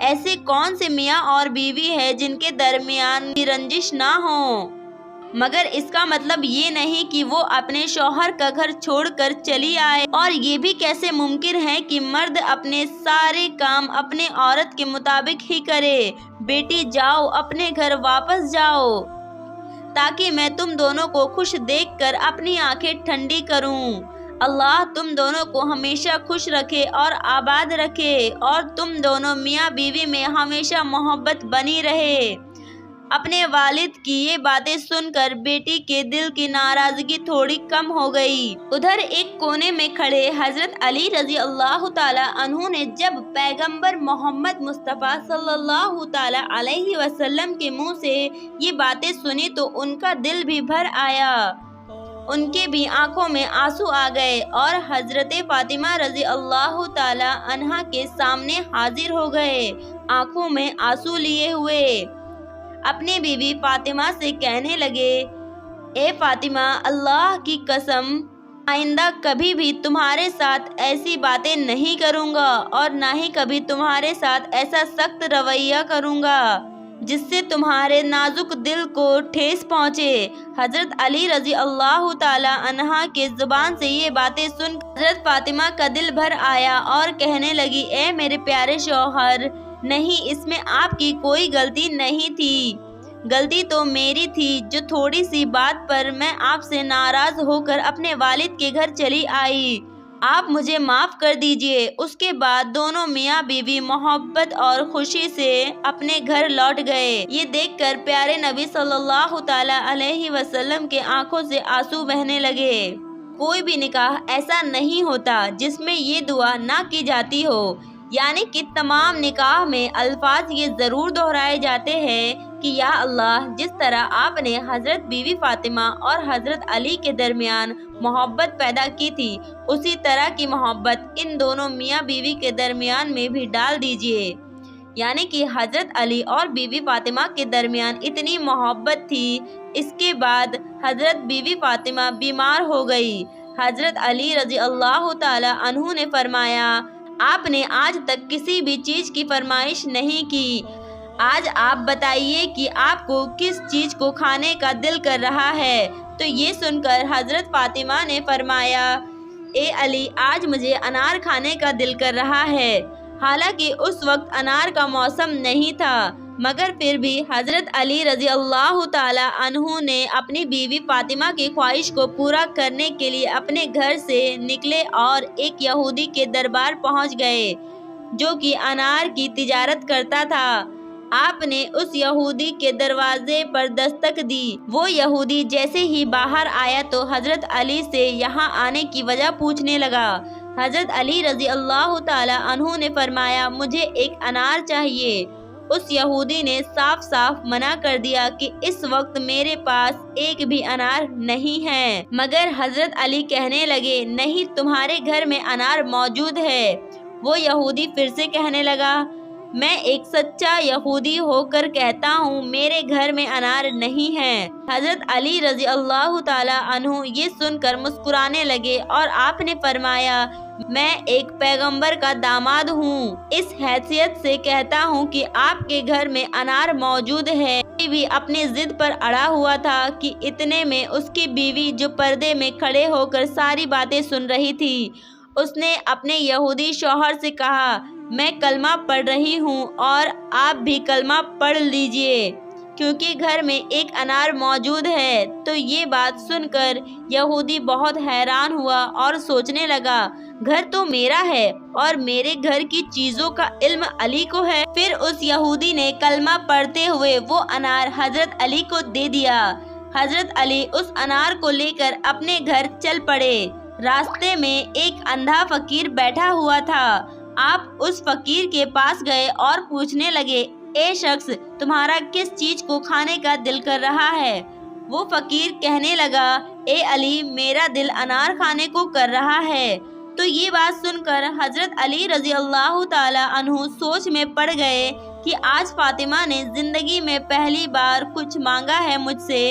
ایسے کون سے میاں اور بیوی ہے جن کے درمیان رنجش نہ ہو؟ مگر اس کا مطلب یہ نہیں کہ وہ اپنے شوہر کا گھر چھوڑ کر چلی آئے، اور یہ بھی کیسے ممکن ہے کہ مرد اپنے سارے کام اپنے عورت کے مطابق ہی کرے۔ بیٹی جاؤ، اپنے گھر واپس جاؤ، تاکہ میں تم دونوں کو خوش دیکھ کر اپنی آنکھیں ٹھنڈی کروں۔ اللہ تم دونوں کو ہمیشہ خوش رکھے اور آباد رکھے، اور تم دونوں میاں بیوی میں ہمیشہ محبت بنی رہے۔ اپنے والد کی یہ باتیں سن کر بیٹی کے دل کی ناراضگی تھوڑی کم ہو گئی۔ ادھر ایک کونے میں کھڑے حضرت علی رضی اللہ تعالی عنہ نے جب پیغمبر محمد مصطفیٰ صلی اللہ تعالی علیہ وسلم کے منہ سے یہ باتیں سنی تو ان کا دل بھی بھر آیا، ان کے بھی آنکھوں میں آنسو آ گئے، اور حضرت فاطمہ رضی اللہ تعالی عنہا کے سامنے حاضر ہو گئے، آنکھوں میں آنسو لیے ہوئے۔ اپنی بیوی فاطمہ سے کہنے لگے، اے فاطمہ، اللہ کی قسم آئندہ کبھی بھی تمہارے ساتھ ایسی باتیں نہیں کروں گا، اور نہ ہی کبھی تمہارے ساتھ ایسا سخت رویہ کروں گا جس سے تمہارے نازک دل کو ٹھیس پہنچے۔ حضرت علی رضی اللہ تعالی عنہ کے زبان سے یہ باتیں سن حضرت فاطمہ کا دل بھر آیا اور کہنے لگی، اے میرے پیارے شوہر، نہیں، اس میں آپ کی کوئی غلطی نہیں تھی، غلطی تو میری تھی جو تھوڑی سی بات پر میں آپ سے ناراض ہو کر اپنے والد کے گھر چلی آئی، آپ مجھے معاف کر دیجئے۔ اس کے بعد دونوں میاں بیوی محبت اور خوشی سے اپنے گھر لوٹ گئے۔ یہ دیکھ کر پیارے نبی صلی اللہ تعالی علیہ وسلم کے آنکھوں سے آنسو بہنے لگے۔ کوئی بھی نکاح ایسا نہیں ہوتا جس میں یہ دعا نہ کی جاتی ہو، یعنی کہ تمام نکاح میں الفاظ یہ ضرور دہرائے جاتے ہیں کہ یا اللہ، جس طرح آپ نے حضرت بیوی فاطمہ اور حضرت علی کے درمیان محبت پیدا کی تھی، اسی طرح کی محبت ان دونوں میاں بیوی کے درمیان میں بھی ڈال دیجئے۔ یعنی کہ حضرت علی اور بیوی فاطمہ کے درمیان اتنی محبت تھی۔ اس کے بعد حضرت بیوی فاطمہ بیمار ہو گئی۔ حضرت علی رضی اللہ تعالی عنہ نے فرمایا، آپ نے آج تک کسی بھی چیز کی فرمائش نہیں کی، آج آپ بتائیے کہ آپ کو کس چیز کو کھانے کا دل کر رہا ہے؟ تو یہ سن کر حضرت فاطمہ نے فرمایا، اے علی، آج مجھے انار کھانے کا دل کر رہا ہے۔ حالانکہ اس وقت انار کا موسم نہیں تھا، مگر پھر بھی حضرت علی رضی اللہ تعالی عنہ نے اپنی بیوی فاطمہ کی خواہش کو پورا کرنے کے لیے اپنے گھر سے نکلے اور ایک یہودی کے دربار پہنچ گئے جو کہ انار کی تجارت کرتا تھا۔ آپ نے اس یہودی کے دروازے پر دستک دی۔ وہ یہودی جیسے ہی باہر آیا تو حضرت علی سے یہاں آنے کی وجہ پوچھنے لگا۔ حضرت علی رضی اللہ تعالی عنہ نے فرمایا، مجھے ایک انار چاہیے۔ اس یہودی نے صاف صاف منع کر دیا کہ اس وقت میرے پاس ایک بھی انار نہیں ہے، مگر حضرت علی کہنے لگے، نہیں، تمہارے گھر میں انار موجود ہے۔ وہ یہودی پھر سے کہنے لگا، میں ایک سچا یہودی ہو کر کہتا ہوں، میرے گھر میں انار نہیں ہے۔ حضرت علی رضی اللہ تعالی عنہ یہ سن کر مسکرانے لگے اور آپ نے فرمایا، میں ایک پیغمبر کا داماد ہوں، اس حیثیت سے کہتا ہوں کہ آپ کے گھر میں انار موجود ہے۔ بھی اپنی ضد پر اڑا ہوا تھا کہ اتنے میں اس کی بیوی جو پردے میں کھڑے ہو کر ساری باتیں سن رہی تھی، اس نے اپنے یہودی شوہر سے کہا، میں کلمہ پڑھ رہی ہوں اور آپ بھی کلمہ پڑھ لیجئے، کیونکہ گھر میں ایک انار موجود ہے۔ تو یہ بات سن کر یہودی بہت حیران ہوا اور سوچنے لگا، گھر تو میرا ہے اور میرے گھر کی چیزوں کا علم علی کو ہے۔ پھر اس یہودی نے کلمہ پڑھتے ہوئے وہ انار حضرت علی کو دے دیا۔ حضرت علی اس انار کو لے کر اپنے گھر چل پڑے۔ راستے میں ایک اندھا فقیر بیٹھا ہوا تھا۔ آپ اس فقیر کے پاس گئے اور پوچھنے لگے، اے شخص، تمہارا کس چیز کو کھانے کا دل کر رہا ہے؟ وہ فقیر کہنے لگا، اے علی، میرا دل انار کھانے کو کر رہا ہے۔ تو یہ بات سن کر حضرت علی رضی اللہ تعالی عنہ سوچ میں پڑ گئے کہ آج فاطمہ نے زندگی میں پہلی بار کچھ مانگا ہے مجھ سے،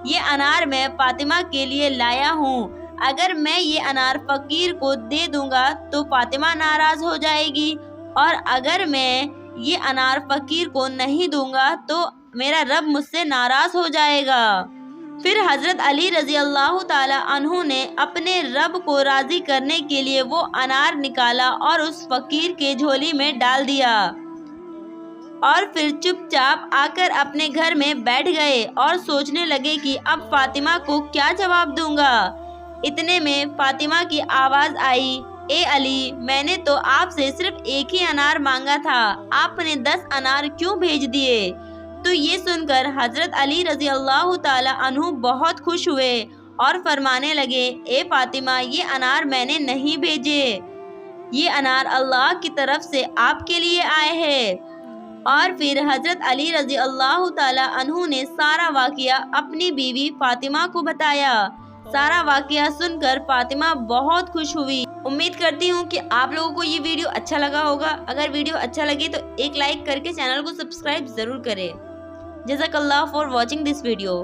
یہ انار میں فاطمہ کے لیے لایا ہوں، اگر میں یہ انار فقیر کو دے دوں گا تو فاطمہ ناراض ہو جائے گی، اور اگر میں یہ انار فقیر کو نہیں دوں گا تو میرا رب مجھ سے ناراض ہو جائے گا۔ پھر حضرت علی رضی اللہ تعالی عنہ نے اپنے رب کو راضی کرنے کے لیے وہ انار نکالا اور اس فقیر کے جھولی میں ڈال دیا، اور پھر چپ چاپ آ کر اپنے گھر میں بیٹھ گئے اور سوچنے لگے کہ اب فاطمہ کو کیا جواب دوں گا۔ اتنے میں فاطمہ کی آواز آئی، اے علی، میں نے تو آپ سے صرف ایک ہی انار مانگا تھا، آپ نے 10 انار کیوں بھیج دیے؟ تو یہ سن کر حضرت علی رضی اللہ تعالی عنہ بہت خوش ہوئے اور فرمانے لگے، اے فاطمہ، یہ انار میں نے نہیں بھیجے، یہ انار اللہ کی طرف سے آپ کے لیے آئے ہیں۔ اور پھر حضرت علی رضی اللہ تعالی عنہ نے سارا واقعہ اپنی بیوی فاطمہ کو بتایا۔ سارا واقعہ سن کر فاطمہ بہت خوش ہوئی۔ امید کرتی ہوں کہ آپ لوگوں کو یہ ویڈیو اچھا لگا ہوگا۔ اگر ویڈیو اچھا لگے تو ایک لائک کر کے چینل کو سبسکرائب ضرور کریں۔ جزاک اللہ فار واچنگ دس ویڈیو۔